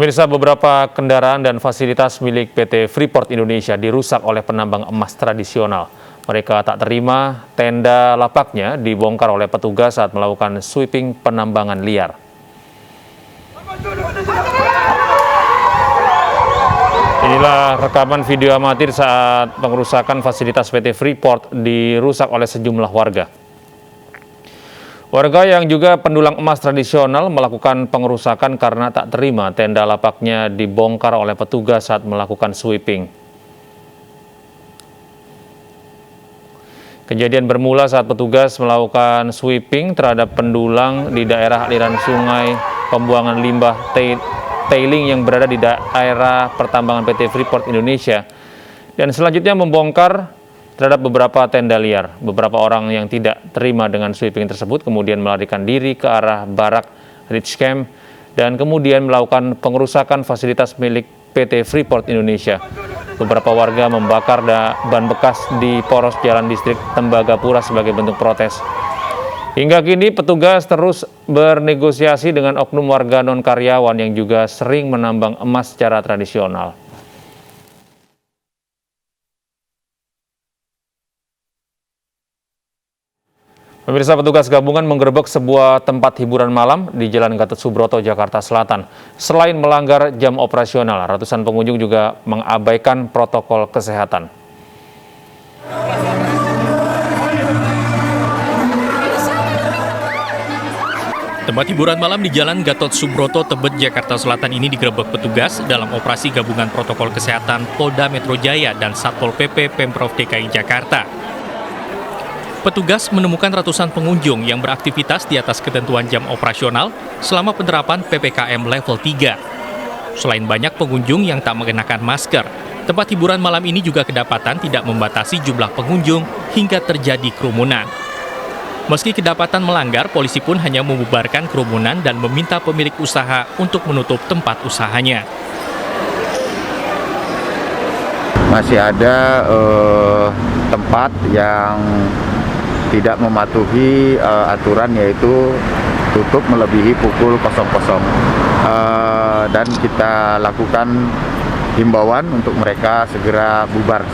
Pemirsa, beberapa kendaraan dan fasilitas milik PT Freeport Indonesia dirusak oleh penambang emas tradisional. Mereka tak terima tenda lapaknya dibongkar oleh petugas saat melakukan sweeping penambangan liar. Inilah rekaman video amatir saat pengerusakan fasilitas PT Freeport dirusak oleh sejumlah warga. Warga yang juga pendulang emas tradisional melakukan pengerusakan karena tak terima tenda lapaknya dibongkar oleh petugas saat melakukan sweeping. Kejadian bermula saat petugas melakukan sweeping terhadap pendulang di daerah aliran sungai pembuangan limbah tailing yang berada di daerah pertambangan PT Freeport Indonesia, dan selanjutnya membongkar terhadap beberapa tenda liar. Beberapa orang yang tidak terima dengan sweeping tersebut kemudian melarikan diri ke arah Barak Ridge Camp dan kemudian melakukan pengerusakan fasilitas milik PT Freeport Indonesia. Beberapa warga membakar ban bekas di poros jalan distrik Tembagapura sebagai bentuk protes. Hingga kini petugas terus bernegosiasi dengan oknum warga non-karyawan yang juga sering menambang emas secara tradisional. Pemirsa, petugas gabungan menggerebek sebuah tempat hiburan malam di Jalan Gatot Subroto, Jakarta Selatan. Selain melanggar jam operasional, ratusan pengunjung juga mengabaikan protokol kesehatan. Tempat hiburan malam di Jalan Gatot Subroto, Tebet, Jakarta Selatan ini digerebek petugas dalam operasi gabungan protokol kesehatan Polda Metro Jaya dan Satpol PP Pemprov DKI Jakarta. Petugas menemukan ratusan pengunjung yang beraktivitas di atas ketentuan jam operasional selama penerapan PPKM level 3. Selain banyak pengunjung yang tak mengenakan masker, tempat hiburan malam ini juga kedapatan tidak membatasi jumlah pengunjung hingga terjadi kerumunan. Meski kedapatan melanggar, polisi pun hanya membubarkan kerumunan dan meminta pemilik usaha untuk menutup tempat usahanya. Masih ada tempat yang tidak mematuhi aturan, yaitu tutup melebihi pukul 00. Dan kita lakukan himbauan untuk mereka segera bubar.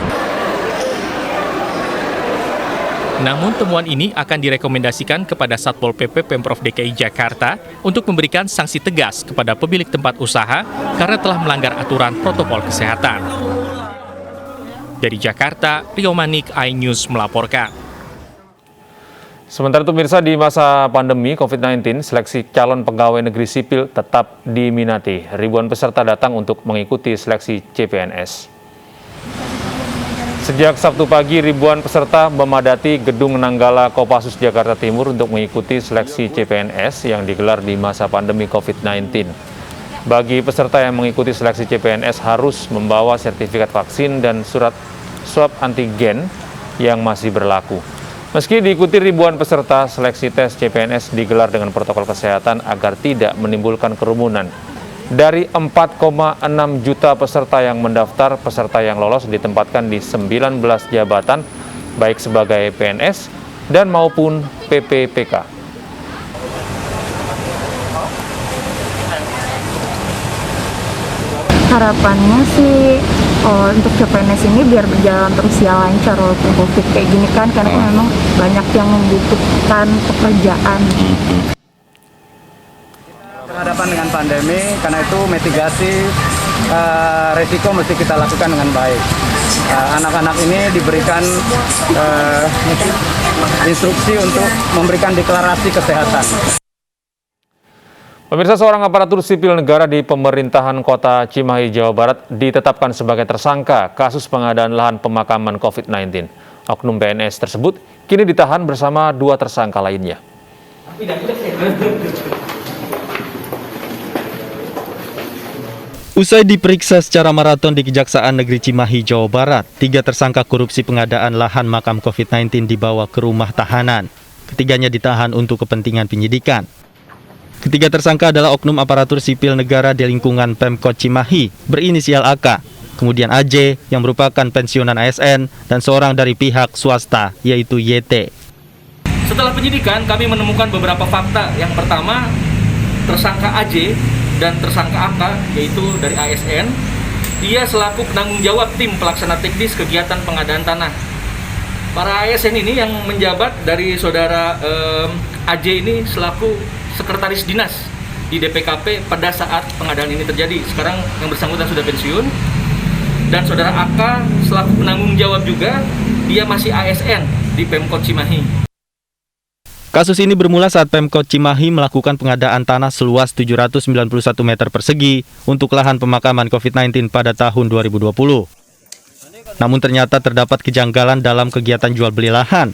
Namun temuan ini akan direkomendasikan kepada Satpol PP Pemprov DKI Jakarta untuk memberikan sanksi tegas kepada pemilik tempat usaha karena telah melanggar aturan protokol kesehatan. Dari Jakarta, Rio Manik, iNews melaporkan. Sementara itu, pemirsa, di masa pandemi COVID-19, seleksi calon pegawai negeri sipil tetap diminati. Ribuan peserta datang untuk mengikuti seleksi CPNS. Sejak Sabtu pagi, ribuan peserta memadati Gedung Nanggala Kopassus Jakarta Timur untuk mengikuti seleksi CPNS yang digelar di masa pandemi COVID-19. Bagi peserta yang mengikuti seleksi CPNS harus membawa sertifikat vaksin dan surat swab antigen yang masih berlaku. Meski diikuti ribuan peserta, seleksi tes CPNS digelar dengan protokol kesehatan agar tidak menimbulkan kerumunan. Dari 4,6 juta peserta yang mendaftar, peserta yang lolos ditempatkan di 19 jabatan, baik sebagai PNS dan maupun PPPK. Harapannya sih untuk CPNS ini biar berjalan terus ya lancar walaupun COVID kayak gini kan, karena memang banyak yang membutuhkan pekerjaan. Berhadapan dengan pandemi, karena itu mitigasi resiko mesti kita lakukan dengan baik. Anak-anak ini diberikan instruksi untuk memberikan deklarasi kesehatan. Pemirsa, seorang aparatur sipil negara di pemerintahan Kota Cimahi, Jawa Barat ditetapkan sebagai tersangka kasus pengadaan lahan pemakaman COVID-19. Oknum PNS tersebut kini ditahan bersama 2 tersangka lainnya. Usai diperiksa secara maraton di Kejaksaan Negeri Cimahi, Jawa Barat, 3 tersangka korupsi pengadaan lahan makam COVID-19 dibawa ke rumah tahanan. Ketiganya ditahan untuk kepentingan penyidikan. Ketiga tersangka adalah oknum aparatur sipil negara di lingkungan Pemkot Cimahi berinisial AK, kemudian AJ yang merupakan pensiunan ASN, dan seorang dari pihak swasta yaitu YT. Setelah penyidikan, kami menemukan beberapa fakta. Yang pertama, tersangka AJ dan tersangka AK, yaitu dari ASN, dia selaku penanggung jawab tim pelaksana teknis kegiatan pengadaan tanah. Para ASN ini yang menjabat dari saudara AJ ini selaku sekretaris dinas di DPKP pada saat pengadaan ini terjadi. Sekarang yang bersangkutan sudah pensiun, dan saudara AK selaku penanggung jawab juga, dia masih ASN di Pemkot Cimahi. Kasus ini bermula saat Pemkot Cimahi melakukan pengadaan tanah seluas 791 meter persegi untuk lahan pemakaman COVID-19 pada tahun 2020. Namun ternyata terdapat kejanggalan dalam kegiatan jual beli lahan.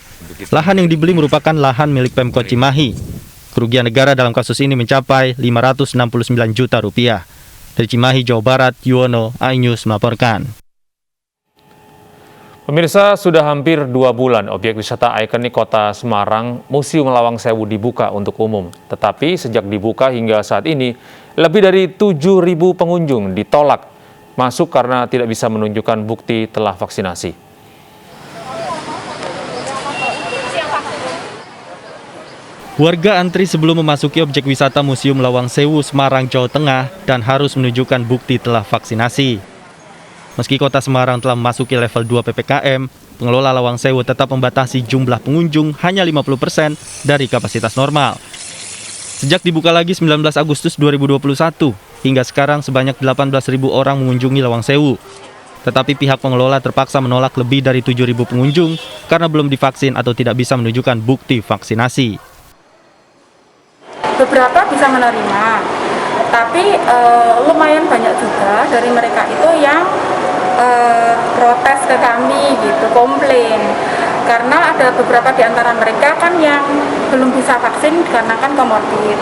Lahan yang dibeli merupakan lahan milik Pemkot Cimahi. Kerugian negara dalam kasus ini mencapai 569 juta rupiah. Dari Cimahi, Jawa Barat, Yuwono, iNews melaporkan. Pemirsa, sudah hampir 2 bulan objek wisata ikonik Kota Semarang, Museum Lawang Sewu dibuka untuk umum. Tetapi sejak dibuka hingga saat ini, lebih dari 7.000 pengunjung ditolak masuk karena tidak bisa menunjukkan bukti telah vaksinasi. Warga antri sebelum memasuki objek wisata Museum Lawang Sewu, Semarang, Jawa Tengah dan harus menunjukkan bukti telah vaksinasi. Meski Kota Semarang telah memasuki level 2 PPKM, pengelola Lawang Sewu tetap membatasi jumlah pengunjung hanya 50% dari kapasitas normal. Sejak dibuka lagi 19 Agustus 2021, hingga sekarang sebanyak 18.000 orang mengunjungi Lawang Sewu. Tetapi pihak pengelola terpaksa menolak lebih dari 7.000 pengunjung karena belum divaksin atau tidak bisa menunjukkan bukti vaksinasi. Beberapa bisa menerima, tapi lumayan banyak juga dari mereka itu yang protes ke kami gitu, komplain. Karena ada beberapa di antara mereka kan yang belum bisa vaksin dikarenakan komorbid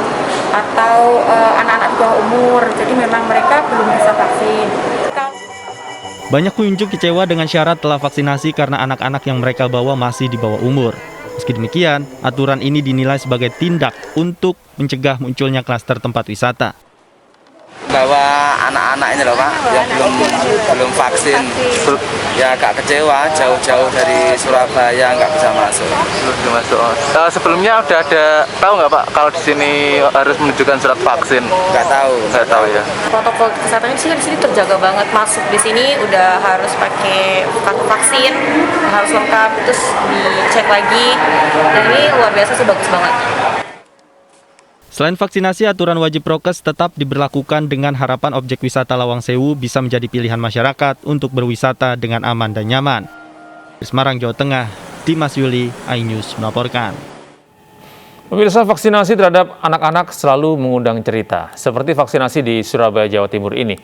atau anak-anak di bawah umur, jadi memang mereka belum bisa vaksin. Banyak pengunjung kecewa dengan syarat telah vaksinasi karena anak-anak yang mereka bawa masih di bawah umur. Meski demikian, aturan ini dinilai sebagai tindak untuk mencegah munculnya klaster tempat wisata. Bahwa anak-anak ini loh Pak, yang belum vaksin, ya agak kecewa, jauh-jauh dari Surabaya nggak bisa masuk. Belum masuk. Sebelumnya udah ada, tahu nggak Pak, kalau di sini harus menunjukkan surat vaksin? Nggak tahu. Nggak tahu ya. Protokol kesehatannya sih di sini terjaga banget. Masuk di sini udah harus pakai kartu vaksin, harus lengkap, terus dicek lagi. Dan ini luar biasa sih, bagus banget. Selain vaksinasi, aturan wajib prokes tetap diberlakukan dengan harapan objek wisata Lawang Sewu bisa menjadi pilihan masyarakat untuk berwisata dengan aman dan nyaman. Di Semarang, Jawa Tengah, Dimas Yuli, iNews melaporkan. Pemirsa, vaksinasi terhadap anak-anak selalu mengundang cerita, seperti vaksinasi di Surabaya, Jawa Timur ini.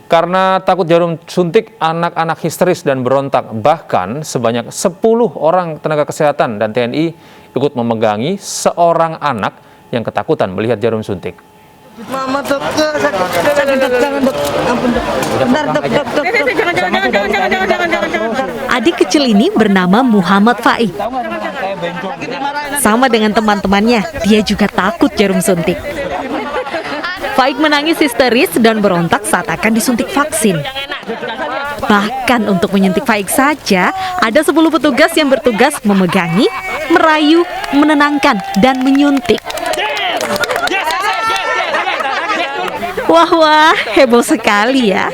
Karena takut jarum suntik, anak-anak histeris dan berontak. Bahkan sebanyak 10 orang tenaga kesehatan dan TNI ikut memegangi seorang anak yang ketakutan melihat jarum suntik. Mama dok, jangan dok, ampun dok. Bentar dok. Adik kecil ini bernama Muhammad Faik. Sama dengan teman-temannya, dia juga takut jarum suntik. Faik menangis histeris dan berontak saat akan disuntik vaksin. Bahkan untuk menyuntik Faik saja, ada 10 petugas yang bertugas memegangi, merayu, menenangkan, dan menyuntik. Wah, heboh sekali ya.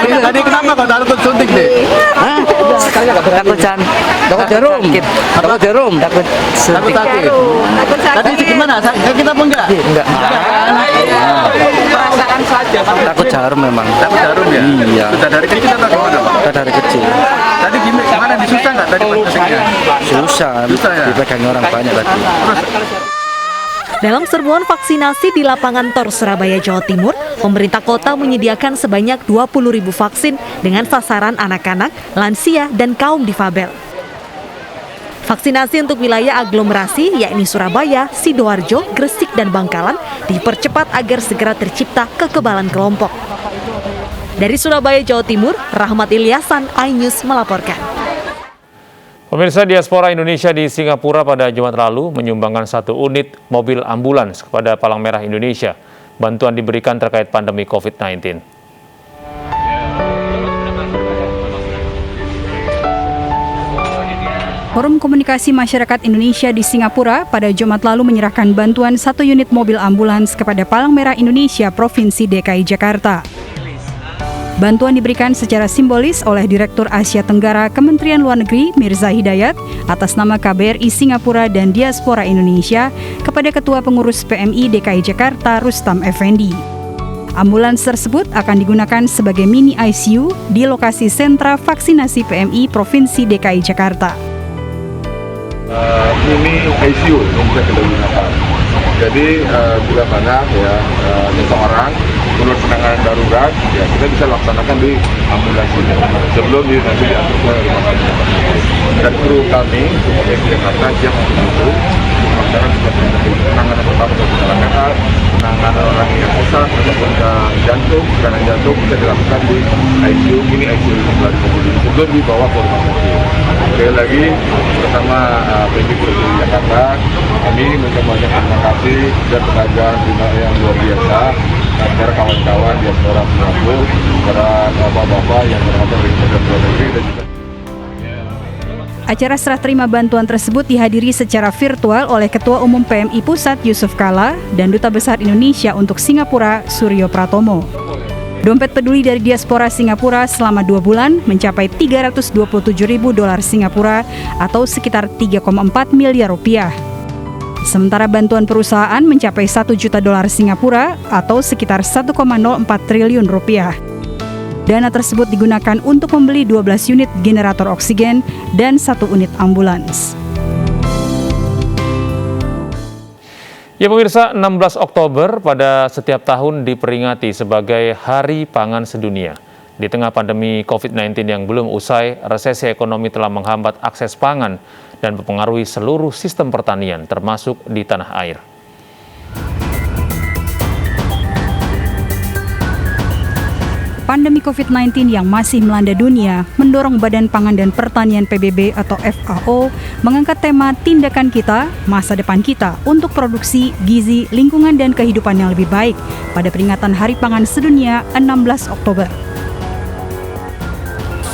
Tadi kenapa kau takut suntik deh? Takut jarum. Takut Takut sakit. Tadi gimana? Sakit kita apa enggak? Enggak. Perasaan saja. Takut jarum memang. Takut jarum ya? Iya. Sudah dari kecil atau gimana Pak? Sudah dari kecil. Tadi gimana? Disusah nggak tadi suntiknya? Susah ya? Dipegang orang banyak tadi. Dalam serbuan vaksinasi di lapangan Tor Surabaya, Jawa Timur, pemerintah kota menyediakan sebanyak 20.000 vaksin dengan sasaran anak-anak, lansia, dan kaum difabel. Vaksinasi untuk wilayah aglomerasi yakni Surabaya, Sidoarjo, Gresik, dan Bangkalan dipercepat agar segera tercipta kekebalan kelompok. Dari Surabaya, Jawa Timur, Rahmat Ilyasan, iNews melaporkan. Pemirsa, diaspora Indonesia di Singapura pada Jumat lalu menyumbangkan 1 unit mobil ambulans kepada Palang Merah Indonesia. Bantuan diberikan terkait pandemi COVID-19. Forum Komunikasi Masyarakat Indonesia di Singapura pada Jumat lalu menyerahkan bantuan 1 unit mobil ambulans kepada Palang Merah Indonesia Provinsi DKI Jakarta. Bantuan diberikan secara simbolis oleh Direktur Asia Tenggara Kementerian Luar Negeri Mirza Hidayat atas nama KBRI Singapura dan Diaspora Indonesia kepada Ketua Pengurus PMI DKI Jakarta Rustam Effendi. Ambulans tersebut akan digunakan sebagai mini ICU di lokasi sentra vaksinasi PMI Provinsi DKI Jakarta. Mini ICU yang bisa kita gunakan. Jadi bila mana ya seseorang menurut penanganan darurat, ya kita bisa laksanakan di ambulans ini sebelum nanti diantar ke rumah sakit. Dan kru kami di Jakarta siap untuk itu melaksanakan penanganan pertama bagi masyarakat, penanganan orang yang sesak ataupun jantung, serangan jantung bisa dilakukan di ICU, mini ICU sebelum dibawa ke rumah sakit. Sekali lagi bersama PMI Provinsi Jakarta, kami mengucapkan terima kasih dan penghargaan yang luar biasa kepada kawan-kawan diaspora Singapura, para bapak-bapak yang berada di luar negeri dan juga. Acara serah terima bantuan tersebut dihadiri secara virtual oleh Ketua Umum PMI Pusat Yusuf Kala dan Duta Besar Indonesia untuk Singapura Suryo Pratomo. Dompet peduli dari diaspora Singapura selama 2 bulan mencapai $327.000 Singapura atau sekitar 3,4 miliar rupiah. Sementara bantuan perusahaan mencapai $1 juta Singapura atau sekitar 1,04 triliun rupiah. Dana tersebut digunakan untuk membeli 12 unit generator oksigen dan 1 unit ambulans. Ya pemirsa, 16 Oktober pada setiap tahun diperingati sebagai Hari Pangan Sedunia. Di tengah pandemi COVID-19 yang belum usai, resesi ekonomi telah menghambat akses pangan dan mempengaruhi seluruh sistem pertanian, termasuk di tanah air. Pandemi COVID-19 yang masih melanda dunia mendorong Badan Pangan dan Pertanian PBB atau FAO mengangkat tema Tindakan Kita, Masa Depan Kita untuk produksi, gizi, lingkungan, dan kehidupan yang lebih baik pada peringatan Hari Pangan Sedunia 16 Oktober.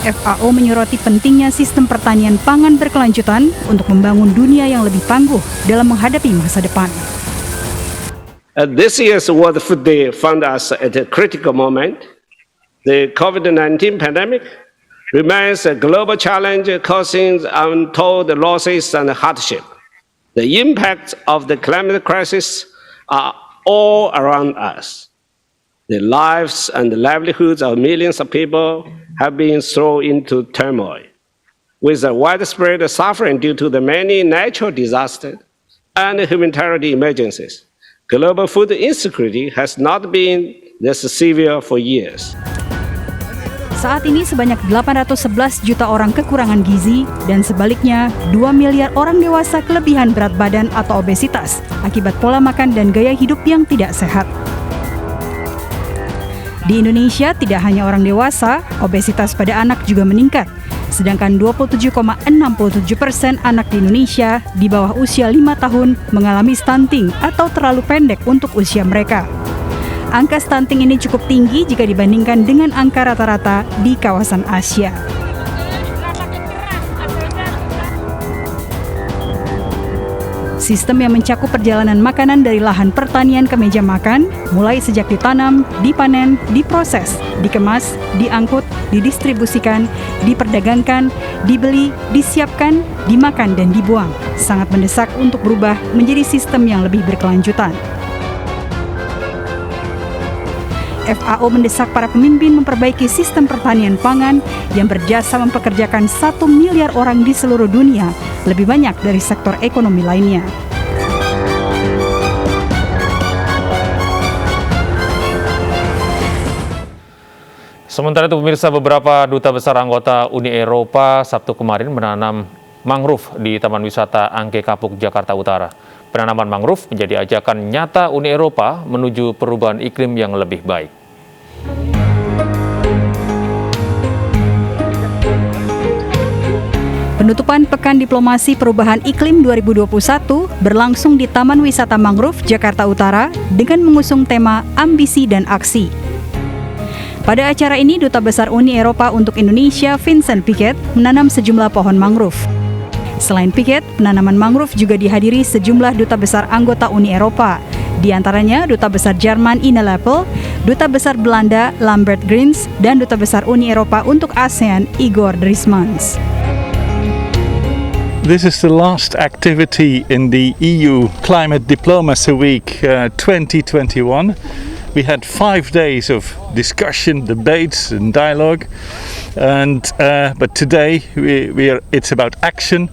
FAO menyoroti pentingnya sistem pertanian pangan berkelanjutan untuk membangun dunia yang lebih tangguh dalam menghadapi masa depan. This year's World Food Day found us at a critical moment. The COVID-19 pandemic remains a global challenge causing untold losses and hardship. The impacts of the climate crisis are all around us. The lives and livelihoods of millions of people have been thrown into turmoil. With a widespread suffering due to the many natural disasters and humanitarian emergencies, global food insecurity has not been this severe for years. Saat ini sebanyak 811 juta orang kekurangan gizi dan sebaliknya 2 miliar orang dewasa kelebihan berat badan atau obesitas akibat pola makan dan gaya hidup yang tidak sehat. Di Indonesia tidak hanya orang dewasa, obesitas pada anak juga meningkat. Sedangkan 27,67% anak di Indonesia di bawah usia 5 tahun mengalami stunting atau terlalu pendek untuk usia mereka. Angka stunting ini cukup tinggi jika dibandingkan dengan angka rata-rata di kawasan Asia. Sistem yang mencakup perjalanan makanan dari lahan pertanian ke meja makan, mulai sejak ditanam, dipanen, diproses, dikemas, diangkut, didistribusikan, diperdagangkan, dibeli, disiapkan, dimakan, dan dibuang, sangat mendesak untuk berubah menjadi sistem yang lebih berkelanjutan. FAO mendesak para pemimpin memperbaiki sistem pertanian pangan yang berjasa mempekerjakan 1 miliar orang di seluruh dunia, lebih banyak dari sektor ekonomi lainnya. Sementara itu pemirsa, beberapa duta besar anggota Uni Eropa Sabtu kemarin menanam mangrove di Taman Wisata Angke Kapuk, Jakarta Utara. Penanaman mangrove menjadi ajakan nyata Uni Eropa menuju perubahan iklim yang lebih baik. Penutupan Pekan Diplomasi Perubahan Iklim 2021 berlangsung di Taman Wisata Mangrove, Jakarta Utara dengan mengusung tema Ambisi dan Aksi. Pada acara ini, Duta Besar Uni Eropa untuk Indonesia, Vincent Piquet, menanam sejumlah pohon mangrove. Selain piket, penanaman mangrove juga dihadiri sejumlah duta besar anggota Uni Eropa, di antaranya Duta Besar Jerman Ina Lepel, Duta Besar Belanda Lambert Grins, dan Duta Besar Uni Eropa untuk ASEAN Igor Drismans. This is the last activity in the EU Climate Diplomacy Week 2021. We had 5 days of discussion, debates and dialogue, but today it's about action.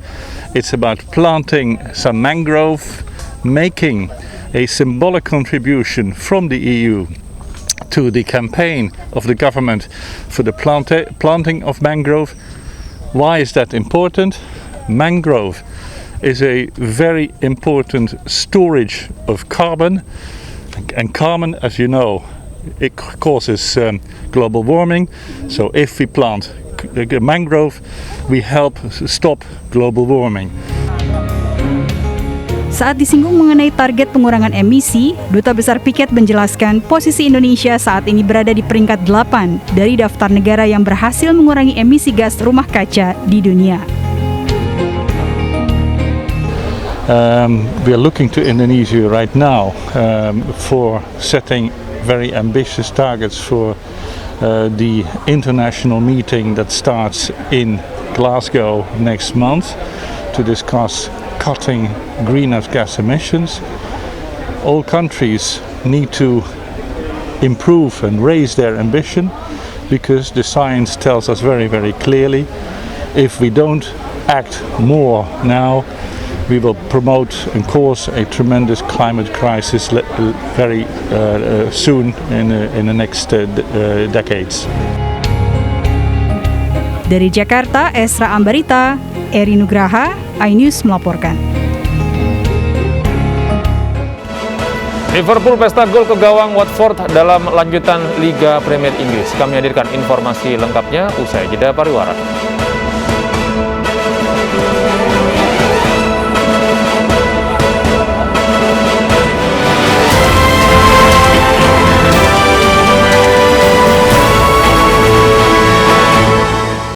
It's about planting some mangrove, making a symbolic contribution from the EU to the campaign of the government for the planting of mangrove. Why is that important? Mangrove is a very important storage of carbon, and carbon, as you know, it causes global warming. So if we plant mangrove, we help stop global warming. Saat disinggung mengenai target pengurangan emisi, Duta Besar Piket menjelaskan posisi Indonesia saat ini berada di peringkat 8 dari daftar negara yang berhasil mengurangi emisi gas rumah kaca di dunia. We are looking to Indonesia right now for setting very ambitious targets for the international meeting that starts in Glasgow next month to discuss cutting greenhouse gas emissions. All countries need to improve and raise their ambition because the science tells us very, very clearly if we don't act more now, we will promote and cause a tremendous climate crisis very soon in the next decades. Dari Jakarta, Esra Ambarita, Eri Nugraha, iNews melaporkan. Liverpool pesta gol ke gawang Watford dalam lanjutan Liga Premier Inggris. Kami hadirkan informasi lengkapnya usai jeda pariwara.